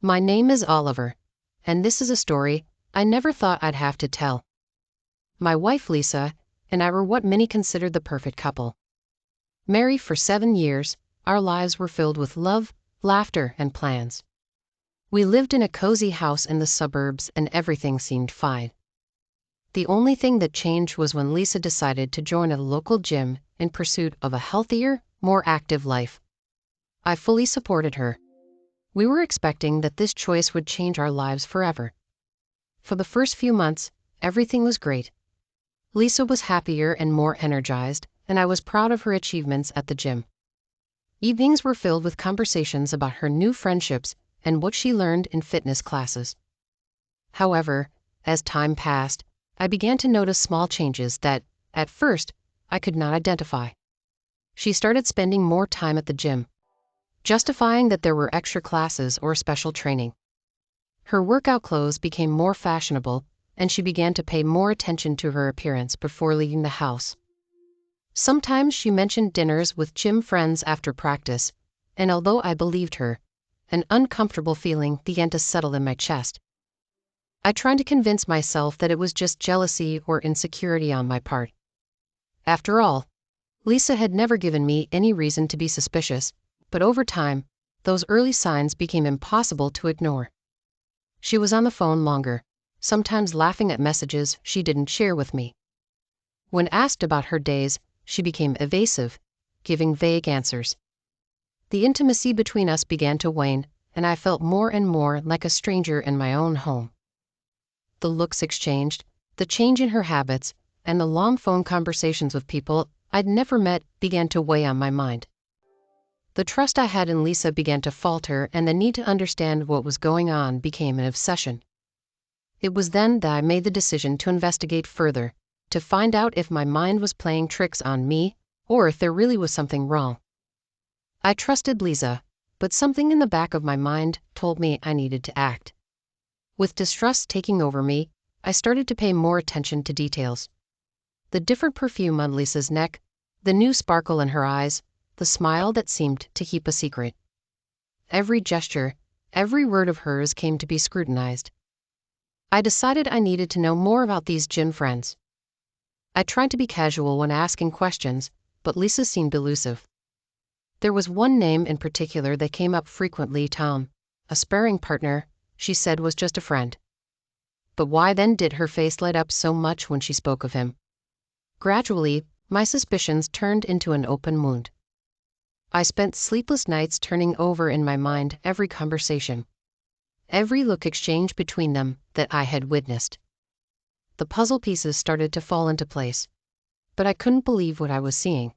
My name is Oliver, and this is a story I never thought I'd have to tell. My wife Lisa and I were what many considered the perfect couple. Married for 7 years, our lives were filled with love, laughter, and plans. We lived in a cozy house in the suburbs and everything seemed fine. The only thing that changed was when Lisa decided to join a local gym in pursuit of a healthier, more active life. I fully supported her. We were expecting that this choice would change our lives forever. For the first few months, everything was great. Lisa was happier and more energized, and I was proud of her achievements at the gym. Evenings were filled with conversations about her new friendships and what she learned in fitness classes. However, as time passed, I began to notice small changes that, at first, I could not identify. She started spending more time at the gym, justifying that there were extra classes or special training. Her workout clothes became more fashionable, and she began to pay more attention to her appearance before leaving the house. Sometimes she mentioned dinners with gym friends after practice, and although I believed her, an uncomfortable feeling began to settle in my chest. I tried to convince myself that it was just jealousy or insecurity on my part. After all, Lisa had never given me any reason to be suspicious, but over time, those early signs became impossible to ignore. She was on the phone longer, sometimes laughing at messages she didn't share with me. When asked about her days, she became evasive, giving vague answers. The intimacy between us began to wane, and I felt more and more like a stranger in my own home. The looks exchanged, the change in her habits, and the long phone conversations with people I'd never met began to weigh on my mind. The trust I had in Lisa began to falter, and the need to understand what was going on became an obsession. It was then that I made the decision to investigate further, to find out if my mind was playing tricks on me, or if there really was something wrong. I trusted Lisa, but something in the back of my mind told me I needed to act. With distrust taking over me, I started to pay more attention to details. The different perfume on Lisa's neck, the new sparkle in her eyes, the smile that seemed to keep a secret. Every gesture, every word of hers came to be scrutinized. I decided I needed to know more about these gym friends. I tried to be casual when asking questions, but Lisa seemed elusive. There was one name in particular that came up frequently: Tom, a sparring partner, she said was just a friend. But why then did her face light up so much when she spoke of him? Gradually, my suspicions turned into an open wound. I spent sleepless nights turning over in my mind every conversation, every look exchanged between them that I had witnessed. The puzzle pieces started to fall into place, but I couldn't believe what I was seeing.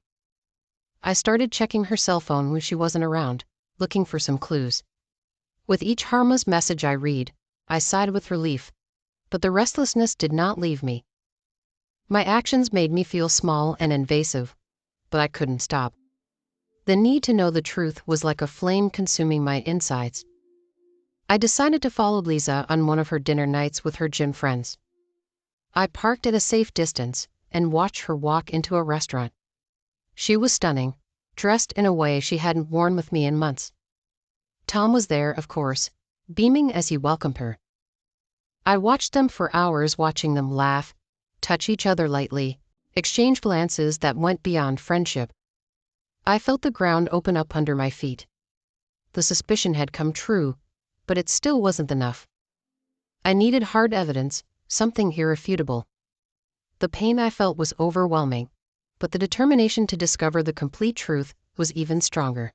I started checking her cell phone when she wasn't around, looking for some clues. With each harmless message I read, I sighed with relief, but the restlessness did not leave me. My actions made me feel small and invasive, but I couldn't stop. The need to know the truth was like a flame consuming my insides. I decided to follow Lisa on one of her dinner nights with her gym friends. I parked at a safe distance and watched her walk into a restaurant. She was stunning, dressed in a way she hadn't worn with me in months. Tom was there, of course, beaming as he welcomed her. I watched them for hours, watching them laugh, touch each other lightly, exchange glances that went beyond friendship. I felt the ground open up under my feet. The suspicion had come true, but it still wasn't enough. I needed hard evidence, something irrefutable. The pain I felt was overwhelming, but the determination to discover the complete truth was even stronger.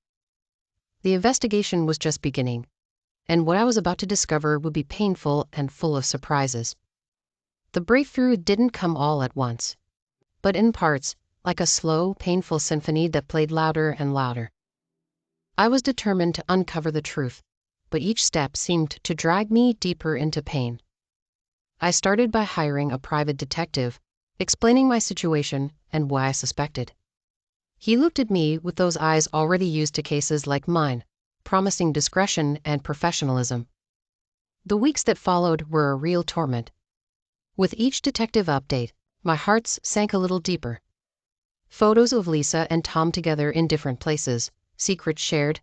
The investigation was just beginning, and what I was about to discover would be painful and full of surprises. The breakthrough didn't come all at once, but in parts, like a slow, painful symphony that played louder and louder. I was determined to uncover the truth, but each step seemed to drag me deeper into pain. I started by hiring a private detective, explaining my situation and why I suspected. He looked at me with those eyes already used to cases like mine, promising discretion and professionalism. The weeks that followed were a real torment. With each detective update, my heart sank a little deeper. Photos of Lisa and Tom together in different places, secrets shared,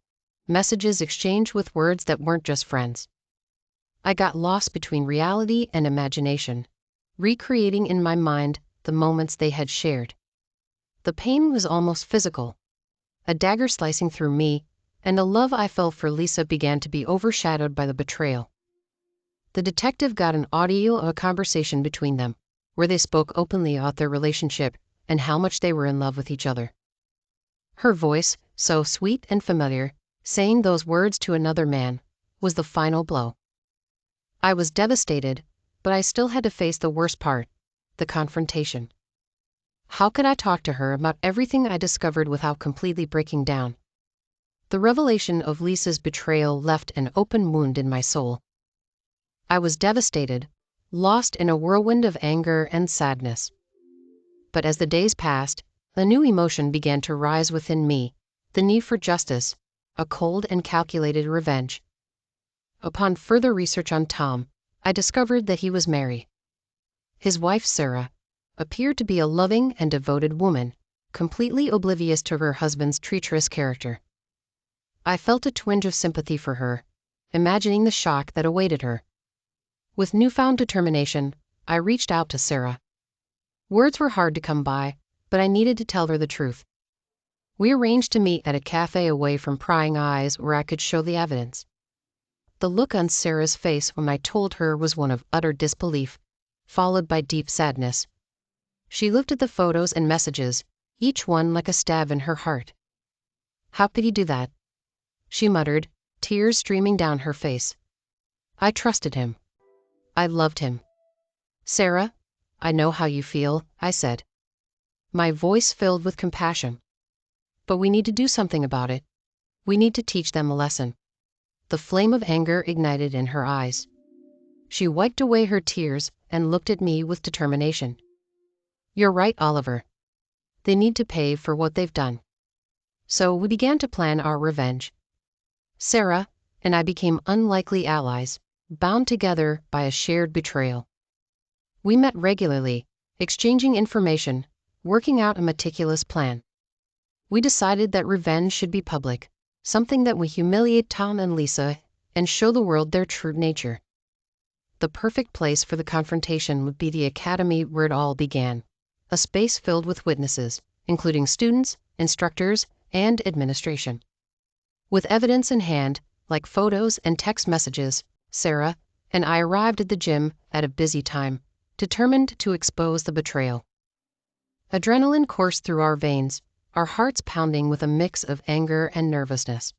messages exchanged with words that weren't just friends. I got lost between reality and imagination, recreating in my mind the moments they had shared. The pain was almost physical, a dagger slicing through me, and the love I felt for Lisa began to be overshadowed by the betrayal. The detective got an audio of a conversation between them, where they spoke openly about their relationship and how much they were in love with each other. Her voice, so sweet and familiar, saying those words to another man, was the final blow. I was devastated, but I still had to face the worst part, the confrontation. How could I talk to her about everything I discovered without completely breaking down? The revelation of Lisa's betrayal left an open wound in my soul. I was devastated, lost in a whirlwind of anger and sadness. But as the days passed, a new emotion began to rise within me, the need for justice, a cold and calculated revenge. Upon further research on Tom, I discovered that he was married. His wife, Sarah, appeared to be a loving and devoted woman, completely oblivious to her husband's treacherous character. I felt a twinge of sympathy for her, imagining the shock that awaited her. With newfound determination, I reached out to Sarah. Words were hard to come by, but I needed to tell her the truth. We arranged to meet at a cafe away from prying eyes where I could show the evidence. The look on Sarah's face when I told her was one of utter disbelief, followed by deep sadness. She looked at the photos and messages, each one like a stab in her heart. "How could he do that?" she muttered, tears streaming down her face. "I trusted him. I loved him." "Sarah, I know how you feel," I said, my voice filled with compassion. "But we need to do something about it. We need to teach them a lesson." The flame of anger ignited in her eyes. She wiped away her tears and looked at me with determination. "You're right, Oliver. They need to pay for what they've done." So we began to plan our revenge. Sarah and I became unlikely allies, bound together by a shared betrayal. We met regularly, exchanging information, working out a meticulous plan. We decided that revenge should be public, something that would humiliate Tom and Lisa and show the world their true nature. The perfect place for the confrontation would be the academy where it all began, a space filled with witnesses, including students, instructors, and administration. With evidence in hand, like photos and text messages, Sarah and I arrived at the gym at a busy time, determined to expose the betrayal. Adrenaline coursed through our veins, our hearts pounding with a mix of anger and nervousness.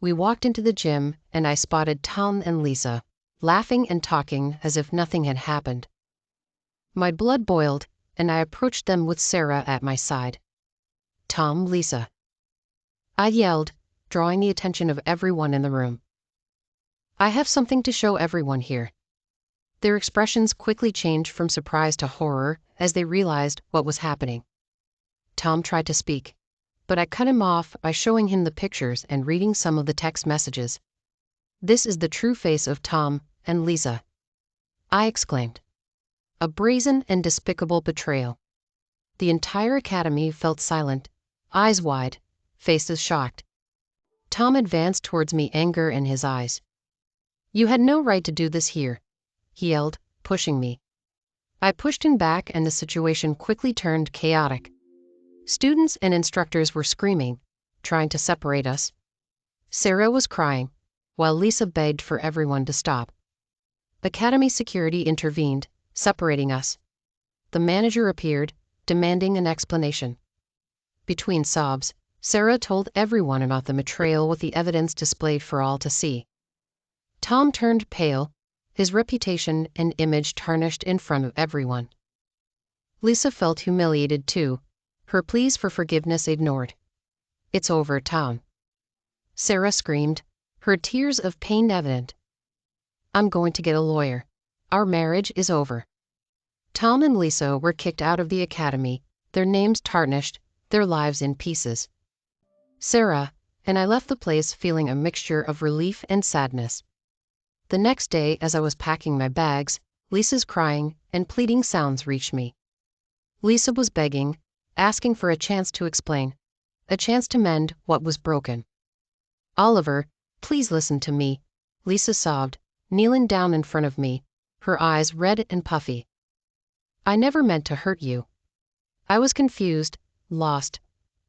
We walked into the gym and I spotted Tom and Lisa, laughing and talking as if nothing had happened. My blood boiled and I approached them with Sarah at my side. "Tom, Lisa," I yelled, drawing the attention of everyone in the room. "I have something to show everyone here." Their expressions quickly changed from surprise to horror as they realized what was happening. Tom tried to speak, but I cut him off by showing him the pictures and reading some of the text messages. "This is the true face of Tom and Lisa," I exclaimed. A brazen and despicable betrayal. The entire academy felt silent, eyes wide, faces shocked. Tom advanced towards me, anger in his eyes. "You had no right to do this here," he yelled, pushing me. I pushed him back and the situation quickly turned chaotic. Students and instructors were screaming, trying to separate us. Sarah was crying, while Lisa begged for everyone to stop. Academy security intervened, separating us. The manager appeared, demanding an explanation. Between sobs, Sarah told everyone about the betrayal with the evidence displayed for all to see. Tom turned pale, his reputation and image tarnished in front of everyone. Lisa felt humiliated too, her pleas for forgiveness ignored. "It's over, Tom," Sarah screamed, her tears of pain evident. "I'm going to get a lawyer. Our marriage is over." Tom and Lisa were kicked out of the academy, their names tarnished, their lives in pieces. Sarah and I left the place feeling a mixture of relief and sadness. The next day, as I was packing my bags, Lisa's crying and pleading sounds reached me. Lisa was begging, asking for a chance to explain, a chance to mend what was broken. "Oliver, please listen to me," Lisa sobbed, kneeling down in front of me, her eyes red and puffy. "I never meant to hurt you. I was confused, lost.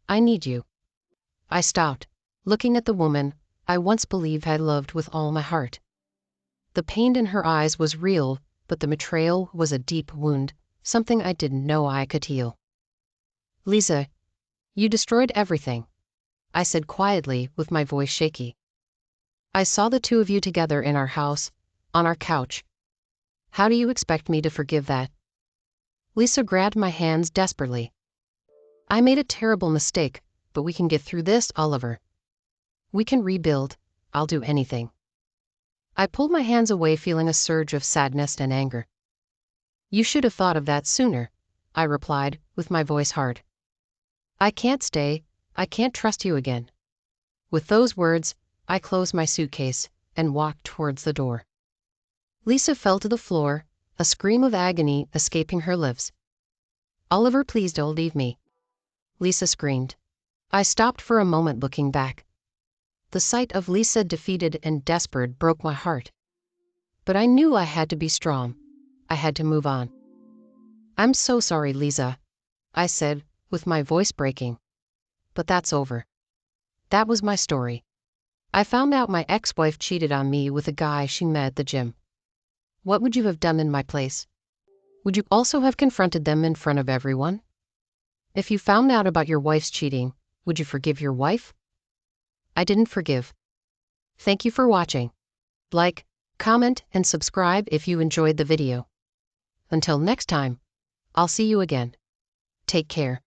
I need you." I stopped, looking at the woman I once believed I loved with all my heart. The pain in her eyes was real, but the betrayal was a deep wound, something I didn't know I could heal. "Lisa, you destroyed everything," I said quietly with my voice shaky. "I saw the two of you together in our house, on our couch. How do you expect me to forgive that?" Lisa grabbed my hands desperately. "I made a terrible mistake, but we can get through this, Oliver. We can rebuild. I'll do anything." I pulled my hands away, feeling a surge of sadness and anger. "You should have thought of that sooner," I replied, with my voice hard. "I can't stay. I can't trust you again." With those words, I closed my suitcase and walked towards the door. Lisa fell to the floor, a scream of agony escaping her lips. "Oliver, please don't leave me," Lisa screamed. I stopped for a moment, looking back. The sight of Lisa defeated and desperate broke my heart. But I knew I had to be strong. I had to move on. "I'm so sorry, Lisa," I said, with my voice breaking. "But that's over. That was my story. I found out my ex-wife cheated on me with a guy she met at the gym. What would you have done in my place? Would you also have confronted them in front of everyone? If you found out about your wife's cheating, would you forgive your wife?" I didn't forgive. Thank you for watching. Like, comment, and subscribe if you enjoyed the video. Until next time, I'll see you again. Take care.